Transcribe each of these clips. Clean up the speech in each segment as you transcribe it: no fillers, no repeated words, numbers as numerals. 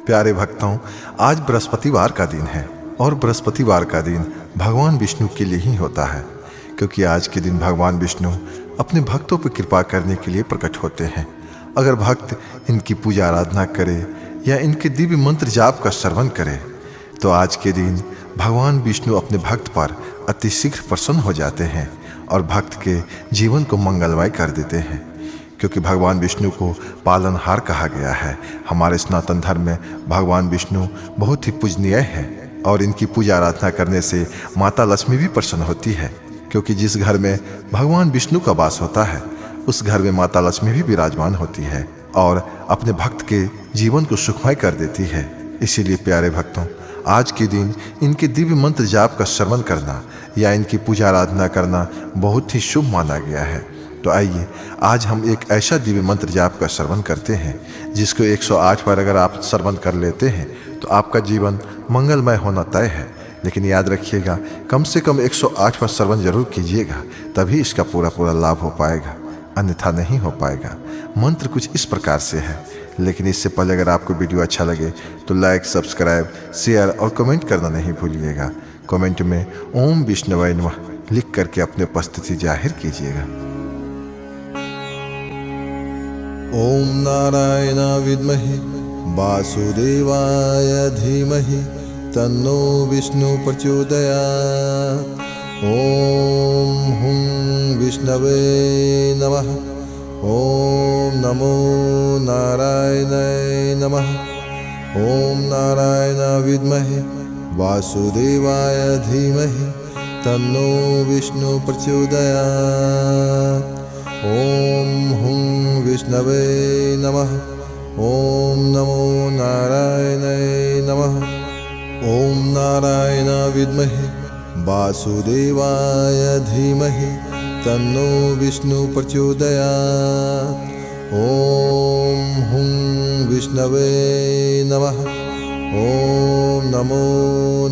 प्यारे भक्तों, आज बृहस्पतिवार का दिन है और बृहस्पतिवार का दिन भगवान विष्णु के लिए ही होता है, क्योंकि आज के दिन भगवान विष्णु अपने भक्तों पर कृपा करने के लिए प्रकट होते हैं। अगर भक्त इनकी पूजा आराधना करे या इनके दिव्य मंत्र जाप का श्रवण करे तो आज के दिन भगवान विष्णु अपने भक्त पर अतिशीघ्र प्रसन्न हो जाते हैं और भक्त के जीवन को मंगलमय कर देते हैं। क्योंकि भगवान विष्णु को पालनहार कहा गया है। हमारे सनातन धर्म में भगवान विष्णु बहुत ही पूजनीय है और इनकी पूजा आराधना करने से माता लक्ष्मी भी प्रसन्न होती है, क्योंकि जिस घर में भगवान विष्णु का वास होता है उस घर में माता लक्ष्मी भी विराजमान होती है और अपने भक्त के जीवन को सुखमय कर देती है। इसीलिए प्यारे भक्तों, आज के दिन इनके दिव्य मंत्र जाप का श्रवण करना या इनकी पूजा आराधना करना बहुत ही शुभ माना गया है। तो आइए आज हम एक ऐसा दिव्य मंत्र जाप का श्रवण करते हैं जिसको 108 बार अगर आप श्रवण कर लेते हैं तो आपका जीवन मंगलमय होना तय है। लेकिन याद रखिएगा, कम से कम 108 बार श्रवण जरूर कीजिएगा, तभी इसका पूरा लाभ हो पाएगा, अन्यथा नहीं हो पाएगा। मंत्र कुछ इस प्रकार से है, लेकिन इससे पहले अगर आपको वीडियो अच्छा लगे तो लाइक, सब्सक्राइब, शेयर और कमेंट करना नहीं भूलिएगा। कमेंट में ओम विष्णुवाय नमः लिख करके अपनी उपस्थिति जाहिर कीजिएगा। ओम नारायण विद्महे वासुदेवाय धीमहि तन्नो विष्णु प्रचोदयात्। ओम हुं विष्णवे नमः। ओम नमो नारायणाय नमः। ओम नारायण विद्महे वासुदेवाय धीमहि तन्नो विष्णु प्रचोदयात्। ओम हुं विष्णवे नमः। ओम नमो नारायणाय नमः। ओम नारायण विद्महे वासुदेवाय धीमहि तन्नो विष्णु प्रचोदयात्। ओम हुं विष्णवे नमः। ओम नमो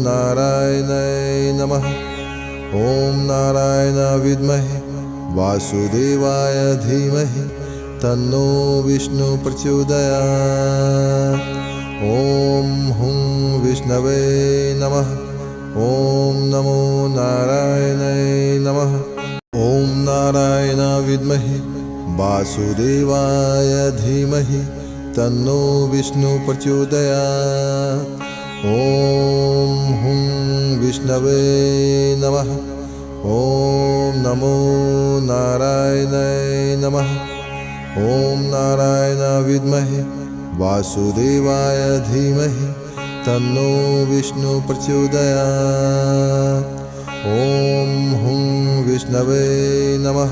नारायणाय नमः। ओम नारायण विद्महे वासुदेवाय धीमहि तन्नो विष्णु प्रचोदयात्। ओम हुं विष्णवे नमः। ओम नमो नारायणाय नमः। ओम नारायण विद्महे वासुदेवाय धीमहि तन्नो विष्णु प्रचोदयात्। ओम हुं विष्णवे नमः। ओम नमो नारायणाय नमः। ओम नारायण विद्महे वासुदेवाय धीमहि तन्नो विष्णु प्रचोदयात्। ओम हुं विष्णवे नमः।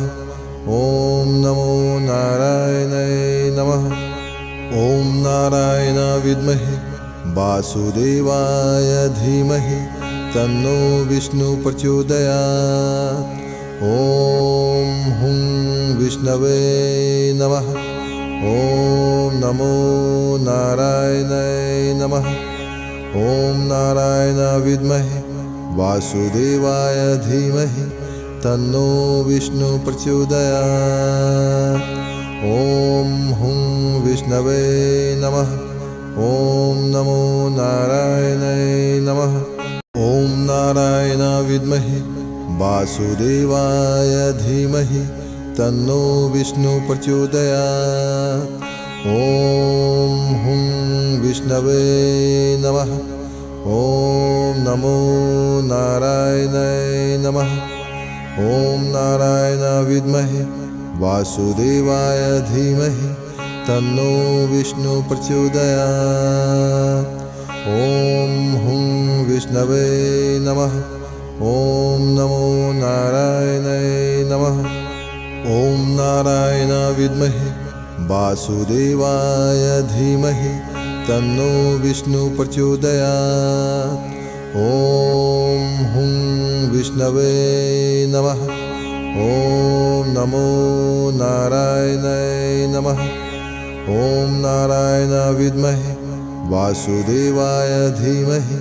ओम नमो नारायणाय नमः। ओम नारायण विद्महे वासुदेवाय धीमहि तन्नो विष्णु प्रचोदयात्। ओम हुं विष्णवे नमः। ओम नमो नारायणाय नमः। ओम नारायण विद्महे वासुदेवाय धीमहि तन्नो विष्णु प्रचोदयात्। ओम हुं विष्णवे नमः। ओम नमो नारायणाय नमः। ओम नारायण विद्महे वासुदेवाय धीमहि तन्नो विष्णु प्रचोदयात्। ओम हुं विष्णवे नमः। ओम नमो नारायणाय नमः। ओम नारायण विद्महे वासुदेवाय धीमहि तन्नो विष्णु प्रचोदयात्। ओम हुं विष्णवे नमः। ओम नमो नारायणाय नमः। ओम नारायण विद्महे वासुदेवाय धीमहि तन्नो विष्णु प्रचोदयात्। ओम हुं विष्णवे नमः। ओम नमो नारायणाय नमः। ओम नारायण विद्महे वासुदेवाय धीमहि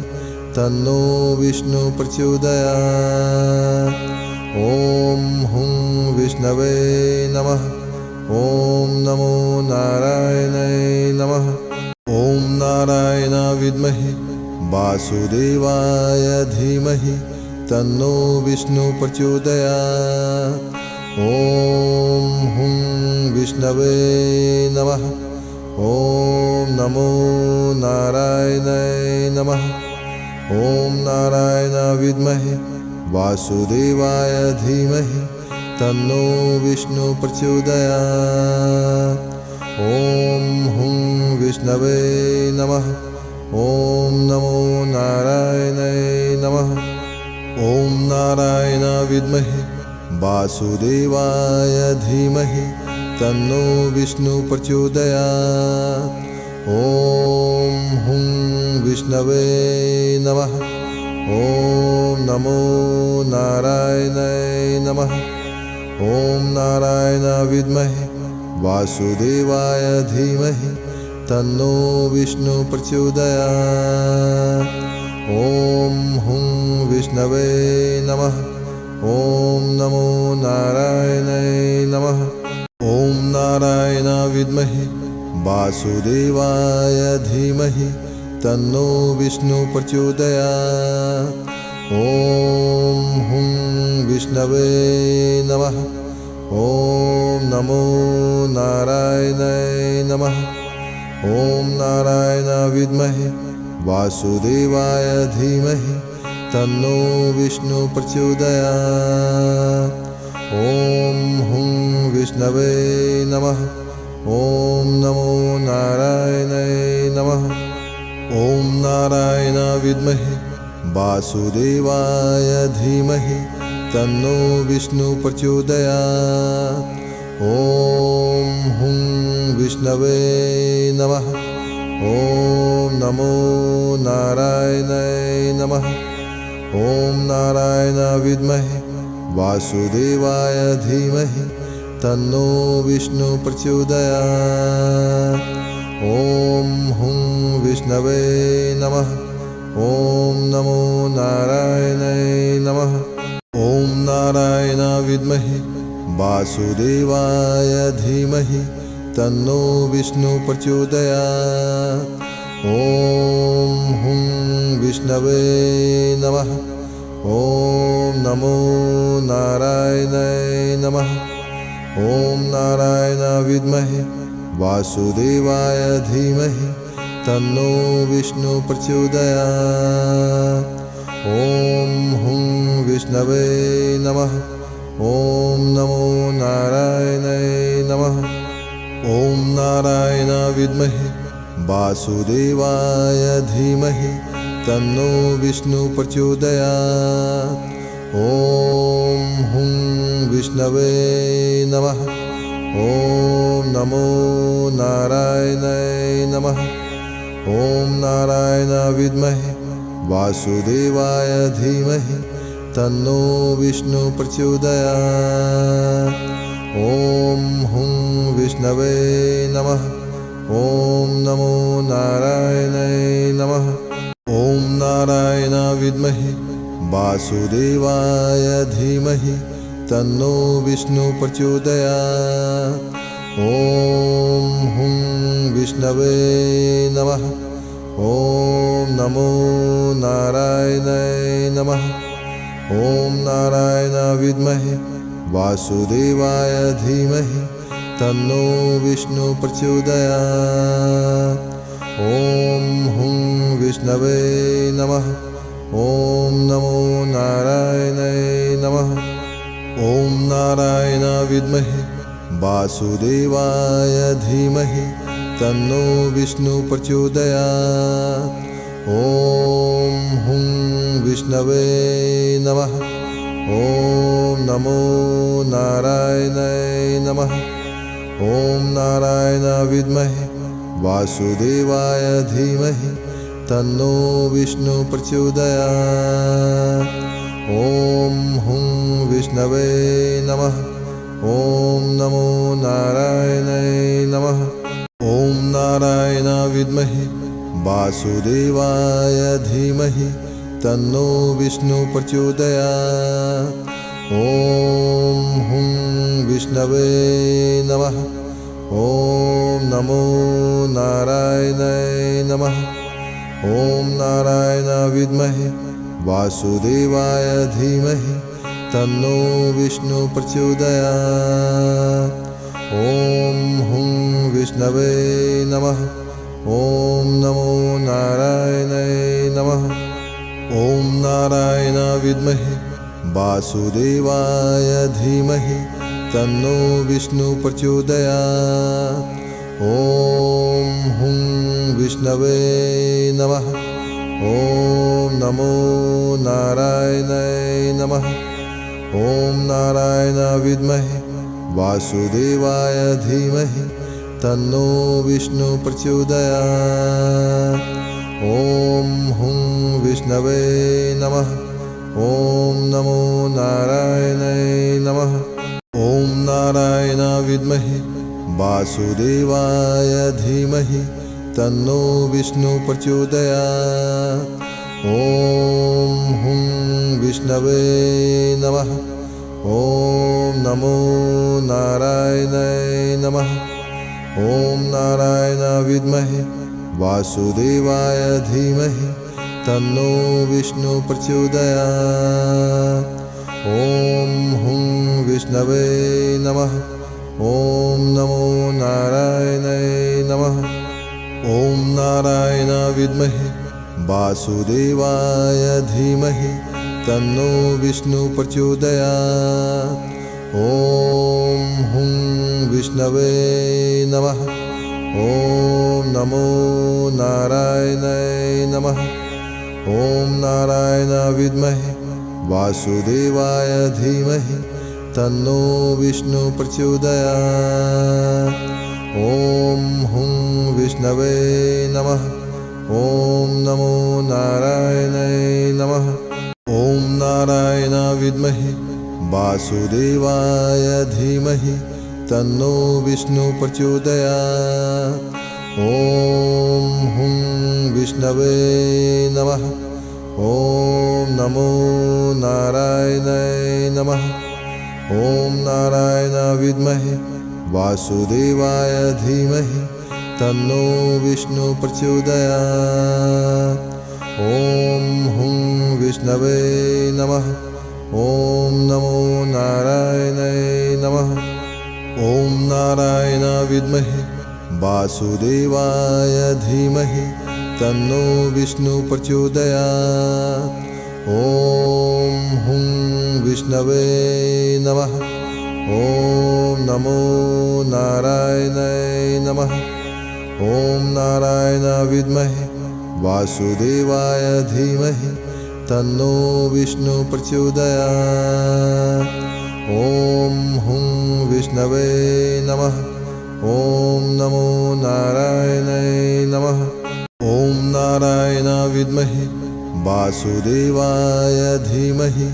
तन्नो विष्णु प्रचोदयात्। ओम हुं विष्णवे नमः। ओम नमो नारायणाय नमः। ओम नारायण विद्महे वासुदेवाय धीमहि तन्नो विष्णु प्रचोदयात्। ॐ हुं विष्णवे नमः। ॐ नमो नारायणाय नमः। ॐ नारायण विद्महे वासुदेवाय धीमहि तन्नो विष्णु प्रचोदयात्। ॐ हुं विष्णवे नमः। ॐ नमो नारायणाय नमः। ॐ नारायण विद्महे वासुदेवाय धीमहि तन्नो विष्णु प्रचोदयात्। ॐ हुं विष्णवे नमः। ॐ नमो नारायणाय नमः। ॐ नारायण विद्महे वासुदेवाय धीमहि तन्नो विष्णु प्रचोदयात्। ॐ हुं विष्णवे नमः। ॐ नमो नारायणाय नमः। ॐ नारायण विद्महे वासुदेवाय धीमहि तन्नो विष्णु प्रचोदयात्। ॐ हुं विष्णवे नमः। ॐ नमो नारायणाय नमः। ॐ नारायण विद्महे वासुदेवाय धीमहि तन्नो विष्णु प्रचोदयात्। ॐ हुं विष्णवे नमः। ॐ नमो नारायणाय नमः। ॐ नारायण विद्महे वासुदेवाय धीमहि तन्नो विष्णु प्रचोदयात्। ॐ हुं विष्णवे नमः। ॐ नमो नारायणाय नमः। ॐ नारायण विद्महे वासुदेवाय धीमहि तन्नो विष्णु प्रचोदयात्। ॐ हुं विष्णवे नमः। ॐ नमो नारायणाय नमः। ॐ नारायण विद्महे वासुदेवाय धीमहि तन्नो विष्णु प्रचोदयात्। ॐ हुं विष्णवे नमः। ॐ नमो नारायणाय नमः। ॐ नारायण विद्महे वासुदेवाय धीमहि तन्नो विष्णु प्रचोदयात्। ॐ हुं विष्णवे नमः। ॐ नमो नारायणाय नमः। ॐ नारायण विद्महे वासुदेवाय धीमहि तन्नो विष्णु प्रचोदयात्। ॐ हुं विष्णवे नमः। ॐ नमो नारायणाय नमः। ॐ नारायण विद्महे वासुदेवाय धीमहि तन्नो विष्णु प्रचोदयात्। ॐ हुं विष्णवे नमः। ॐ नमो नारायणाय नमः। ॐ नारायण विद्महे वासुदेवाय धीमहि तन्नो विष्णु प्रचोदयात्। ॐ हुं विष्णवे नमः। ॐ नमो नारायणाय नमः। ॐ नारायण विद्महे वासुदेवाय धीमहि तन्नो विष्णु प्रचोदयात्। ॐ हुं विष्णवे नमः। ॐ नमो नारायणाय नमः। ॐ नारायण विद्महे वासुदेवाय धीमहि तन्नो विष्णु प्रचोदयात्। ॐ हुं विष्णवे नमः। ॐ नमो नारायणाय नमः। ॐ नारायण विद्महे वासुदेवाय धीमहि तन्नो विष्णु प्रचोदयात्। ॐ हुं विष्णवे नमः। ॐ नमो नारायणाय नमः। ॐ नारायण विद्महे वासुदेवाय धीमहि तन्नो विष्णु प्रचोदयात्। ॐ हुं विष्णवे नमः। ॐ नमो नारायणाय नमः। ॐ नारायण विद्महे वासुदेवाय धीमहि तन्नो विष्णु प्रचोदयात्। ॐ हुं विष्णवे नमः। ॐ नमो नारायणाय नमः। ॐ नारायण विद्महे वासुदेवाय धीमहि तन्नो विष्णु प्रचोदयात्। ॐ हुं विष्णवे नमः। ॐ नमो नारायणाय नमः। ॐ नारायण विद्महे वासुदेवाय धीमहि तन्नो विष्णु प्रचोदयात्। ॐ हुं विष्णवे नमः। ॐ नमो नारायणाय नमः। ॐ नारायण विद्महे वासुदेवाय धीमहि तन्नो विष्णु प्रचोदयात्। ॐ हुं विष्णवे नमः। ॐ नमो नारायणाय नमः। ॐ नारायण विद्महे वासुदेवाय धीमहि तन्नो विष्णु प्रचोदयात्। ॐ हुं विष्णवे नमः। ॐ नमो नारायणाय नमः। ॐ नारायण विद्महे वासुदेवाय धीमहि तन्नो विष्णु प्रचोदयात्। ॐ हुं विष्णवे नमः। ॐ नमो नारायणाय नमः। ॐ नारायण विद्महे वासुदेवाय धीमहि तन्नो विष्णु प्रचोदयात्। ॐ हुं विष्णवे नमः। ॐ नमो नारायणाय नमः। ॐ नारायण विद्महे वासुदेवाय धीमहि तन्नो विष्णु प्रचोदयात्। ॐ हुं विष्णवे नमः। ॐ नमो नारायणाय नमः। ॐ नारायण विद्महे वासुदेवाय धीमहि तन्नो विष्णु प्रचोदयात्। ॐ हुं विष्णवे नमः। ॐ नमो नारायणाय नमः। ॐ नारायण विद्महे वासुदेवाय धीमहि तन्नो विष्णु प्रचोदयात्। ॐ हुं विष्णवे नमः। ॐ नमो नारायणाय नमः। ॐ नारायण विद्महे वासुदेवाय धीमहि तन्नो विष्णु प्रचोदयात्। ॐ हुं विष्णवे नमः। ॐ नमो नारायणाय नमः। ॐ नारायण विद्महे वासुदेवाय धीमहि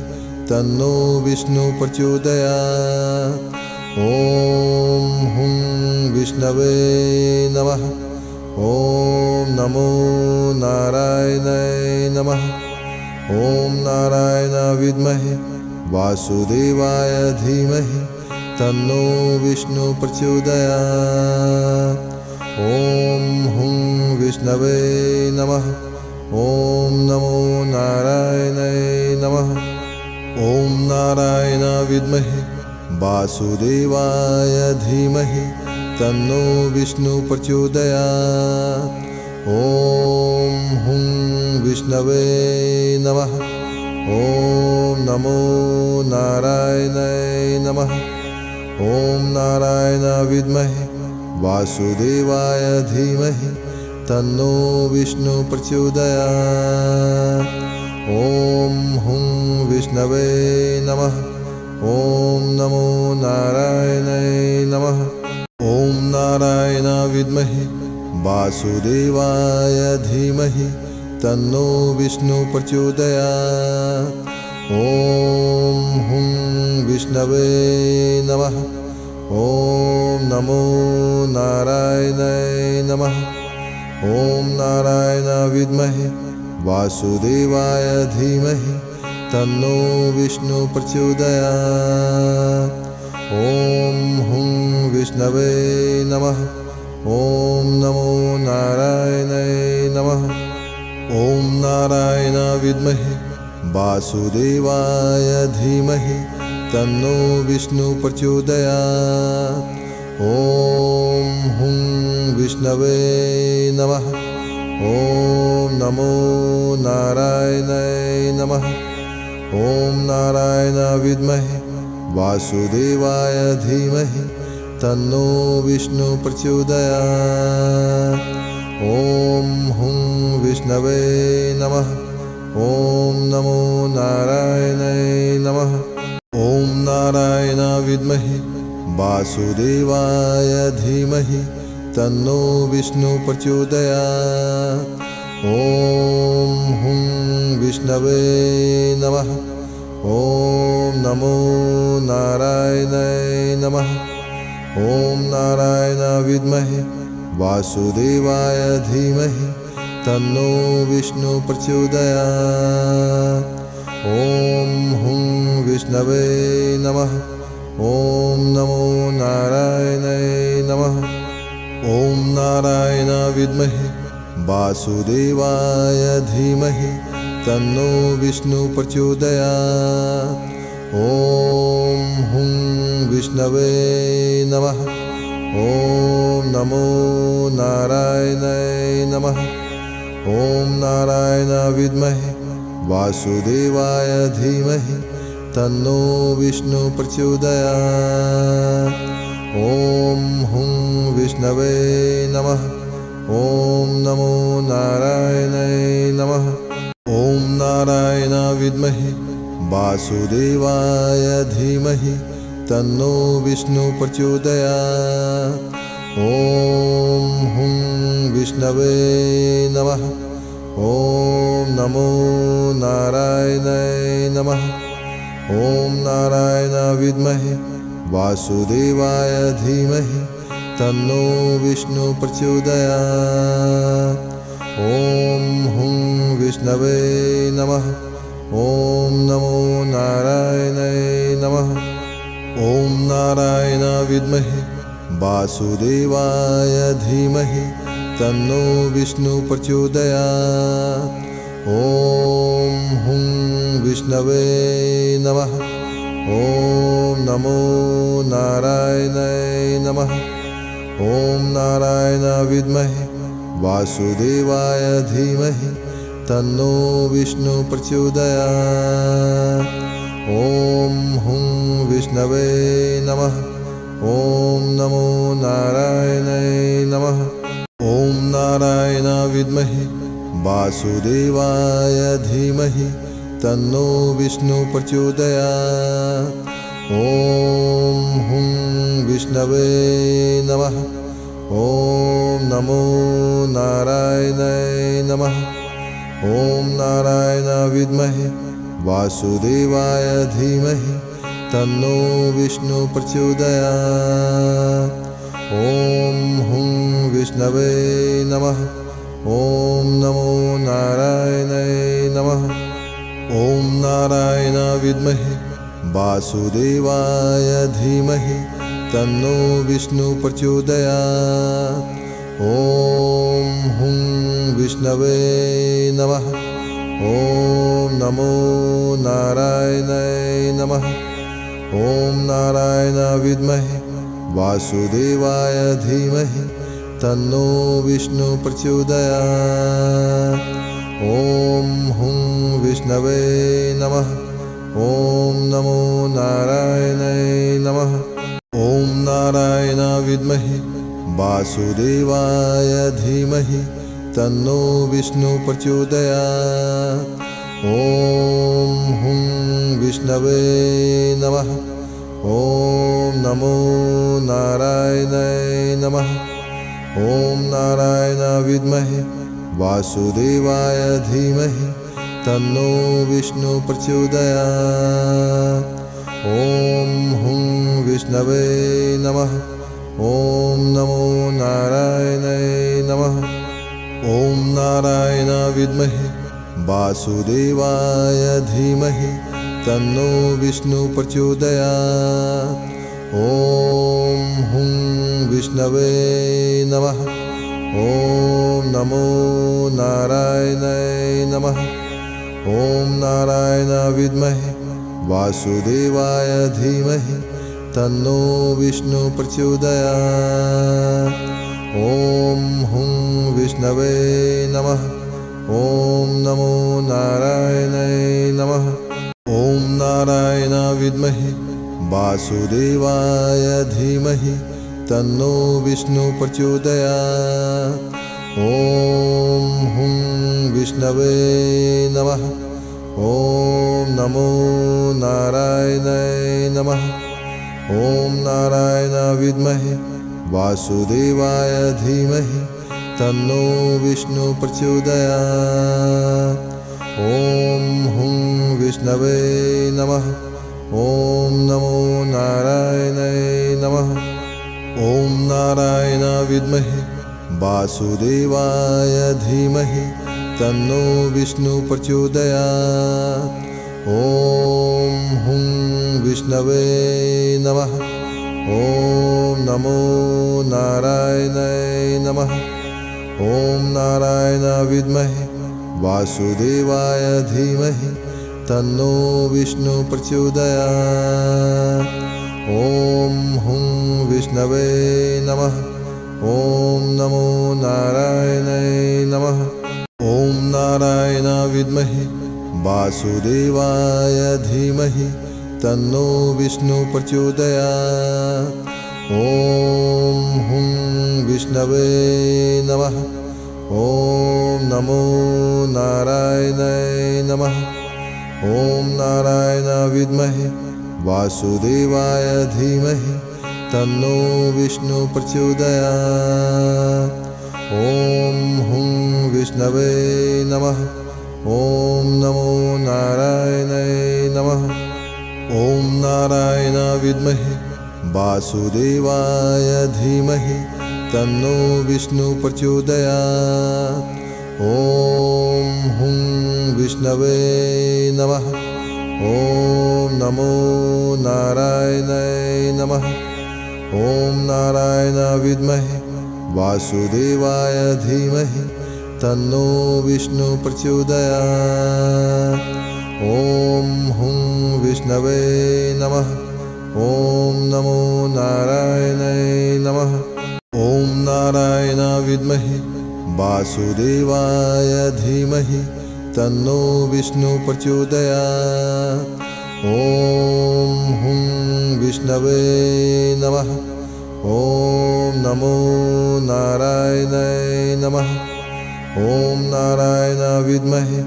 तन्नो विष्णु प्रचोदयात्। ॐ हुं विष्णवे नमः। ॐ नमो नारायणाय नमः। ॐ नारायण विद्महे वासुदेवाय धीमहि तन्नो विष्णु प्रचोदयात्। ॐ हुं विष्णवे नमः। ॐ नमो नारायणाय नमः। ॐ नारायण विद्महे वासुदेवाय धीमहि तन्नो विष्णु प्रचोदयात्। ॐ हुं विष्णवे नमः। ॐ नमो नारायणाय नमः। ॐ नारायण विद्महे वासुदेवाय धीमहि तन्नो विष्णु प्रचोदयात्। ॐ हुं विष्णवे नमः। ॐ नमो नारायणाय नमः। ॐ नारायण विद्महे वासुदेवाय धीमहि तन्नो विष्णु प्रचोदयात्। ॐ हुं विष्णवे नमः। ॐ नमो नारायणाय नमः। ॐ नारायण विद्महे वासुदेवाय धीमहि तन्नो विष्णु प्रचोदयात्। ॐ हुं विष्णवे नमः। ॐ नमो नारायणाय नमः। ॐ ॐ नारायण विद्महे वासुदेवाय धीमहि तन्नो विष्णु प्रचोदयात्। ॐ हुं विष्णवे नमः। ॐ नमो नारायणाय नमः। ॐ नारायण विद्महे वासुदेवाय धीमहि तन्नो विष्णु प्रचोदयात्। ॐ हुं विष्णवे नमः। ॐ नमो नारायणाय नमः। ॐ नारायण विद्महे वासुदेवाय धीमहि तन्नो विष्णु प्रचोदयात्। ॐ हुं विष्णवे नमः। ॐ नमो नारायणाय नमः। ॐ नारायण विद्महे वासुदेवाय धीमहि तन्नो विष्णु प्रचोदयात्। ॐ हुं विष्णवे नमः। ॐ नमो नारायणाय नमः। ॐ नारायण विद्महे वासुदेवाय धीमहि तन्नो विष्णु प्रचोदयात्। ॐ हुं विष्णवे नमः। ॐ नमो नारायणाय नमः। ॐ नारायण विद्महे वासुदेवाय धीमहि तन्नो विष्णु प्रचोदयात्। ॐ हुं विष्णवे नमः। ॐ नमो नारायणाय नमः। ॐ नारायण विद्महे वासुदेवाय धीमहि तन्नो विष्णु प्रचोदयात्। ॐ हुं विष्णवे नमः। ॐ नमो नारायणाय नमः। ॐ नारायण विद्महे वासुदेवाय धीमहि तन्नो विष्णु प्रचोदयात्। ॐ हुं विष्णवे नमः। ॐ नमो नारायणाय नमः। ॐ नारायण विद्महे वासुदेवाय धीमहि तन्नो विष्णु प्रचोदयात्। ॐ हुं विष्णवे नमः। ॐ नमो नारायणाय नमः। ॐ नारायण विद्महे वासुदेवाय धीमहि तन्नो विष्णु प्रचोदयात्। ॐ हुं विष्णवे नमः। ॐ नमो नारायणाय नमः। ॐ नारायण विद्महे वासुदेवाय धीमहि तन्नो विष्णु प्रचोदयात्। ॐ हुं विष्णवे नमः। ॐ नमो नारायणाय नमः। ॐ नारायण विद्महे वासुदेवाय धीमहि तन्नो विष्णु प्रचोदयात्। ॐ हुं विष्णवे नमः। ॐ नमो नारायणाय नमः। ॐ नारायण विद्महे वासुदेवाय धीमहि तन्नो विष्णु प्रचोदयात्। ॐ हुं विष्णवे नमः। ॐ नमो नारायणाय नमः। ॐ नारायण विद्महे वासुदेवाय धीमहि तन्नो विष्णु प्रचोदयात्। ॐ हुं विष्णवे नमः। ॐ नमो नारायणाय नमः। ॐ नारायण विद्महे वासुदेवाय धीमहि तन्नो विष्णु प्रचोदयात्। ॐ हुं विष्णवे नमः। ॐ नमो नारायणाय नमः। ॐ नारायण विद्महे वासुदेवाय धीमहि तन्नो विष्णु प्रचोदयात्। ॐ हुं विष्णवे नमः। ॐ नमो नारायणाय नमः। ॐ नारायण विद्महे वासुदेवाय धीमहि तन्नो विष्णु प्रचोदयात्। ॐ हुं विष्णवे नमः। ॐ ॐ नमो नारायणाय नमः। ॐ नारायण विद्महे वासुदेवाय धीमहि तन्नो विष्णु प्रचोदयात्। ॐ हुं विष्णवे नमः। ॐ नमो नारायणाय नमः। ॐ नारायण विद्महे वासुदेवाय धीमहि तन्नो विष्णु प्रचोदयात्। ॐ हुं विष्णवे नमः। ॐ नमो नारायणाय नमः। ॐ नारायण विद्महे वासुदेवाय धीमहि तन्नो विष्णु प्रचोदयात्। ॐ हुं विष्णवे नमः। ॐ नमो नारायणाय नमः। ॐ नारायण विद्महे वासुदेवाय धीमहि तन्नो विष्णु प्रचोदयात्। ॐ हुं विष्णवे नमः। ॐ नमो नारायणाय नमः। ॐ नारायण विद्महे वासुदेवाय धीमहि तन्नो विष्णु प्रचोदयात्। ॐ हुं विष्णवे नमः। ॐ नमो नारायणाय नमः। ॐ नारायण विद्महे वासुदेवाय धीमहि तन्नो विष्णु प्रचोदयात्। ॐ हुं विष्णवे नमः। ॐ नमो नारायणाय नमः। ॐ नारायण विद्महे वासुदेवाय धीमहि तन्नो विष्णु प्रचोदयात्। ॐ हुं विष्णवे नमः। ॐ नमो नारायणाय नमः। ॐ नारायण विद्महे वासुदेवाय धीमहि तन्नो विष्णु प्रचोदयात्। ॐ हुं विष्णवे नमः। ॐ नमो नारायणाय नमः। ॐ नारायण विद्महे वासुदेवाय धीमहि तन्नो विष्णु प्रचोदयात्। ॐ हुं विष्णवे नमः। ॐ नमो नारायणाय नमः। ॐ नारायण विद्महे वासुदेवाय धीमहि तन्नो विष्णु प्रचोदयात्। ॐ हुं विष्णवे नमः। ॐ नमो नारायणाय नमः। ॐ नारायण विद्महे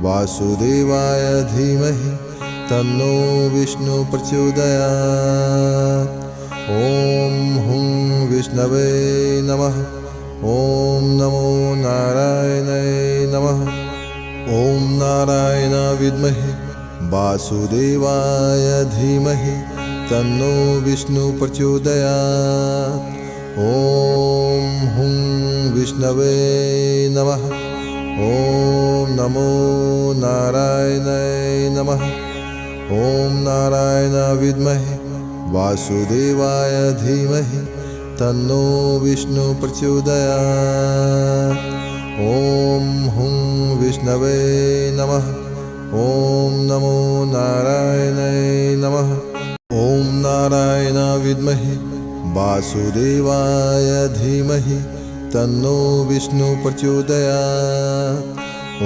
वासुदेवाय धीमहि तन्नो विष्णु प्रचोदयात्। ॐ हुं विष्णवे नमः। ॐ नमो नारायणाय नमः। ॐ नारायण विद्महे वासुदेवाय धीमहि तन्नो विष्णु प्रचोदयात्। ॐ हुं विष्णवे नमः। ॐ नमो नारायणाय नमः। ॐ नारायण विद्महे वासुदेवाय धीमहि तन्नो विष्णु प्रचोदयात्। ॐ हुं विष्णवे नमः। ॐ नमो नारायणाय नमः। ॐ नारायण विद्महे वासुदेवाय धीमहि तन्नो विष्णु प्रचोदयात्। ॐ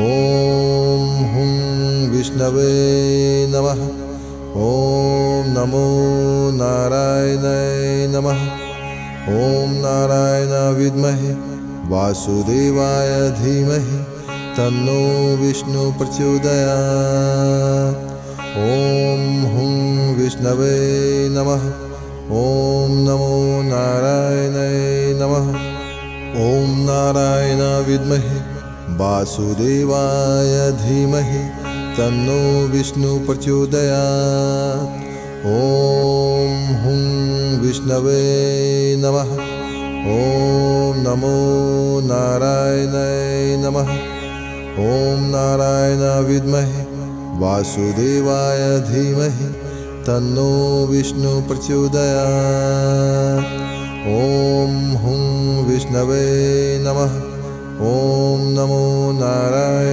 हुं विष्णवे नमः। ॐ नमो नारायणाय नमः। ॐ नारायण विद्महे वासुदेवाय धीमहि तन्नो विष्णु प्रचोदयात्। ॐ हुं विष्णवे नमः। ॐ नमो नारायणाय नमः। ॐ नारायण विद्महे वासुदेवाय धीमहि तन्नो विष्णु प्रचोदयात्। ॐ हुं विष्णवे नमः। ॐ नमो नारायणाय नमः। ॐ नारायण विद्महे वासुदेवाय धीमहि तन्नो विष्णु प्रचोदयात्। ॐ ॐ हुं विष्णवे नमः। ॐ नमो नारायणाय।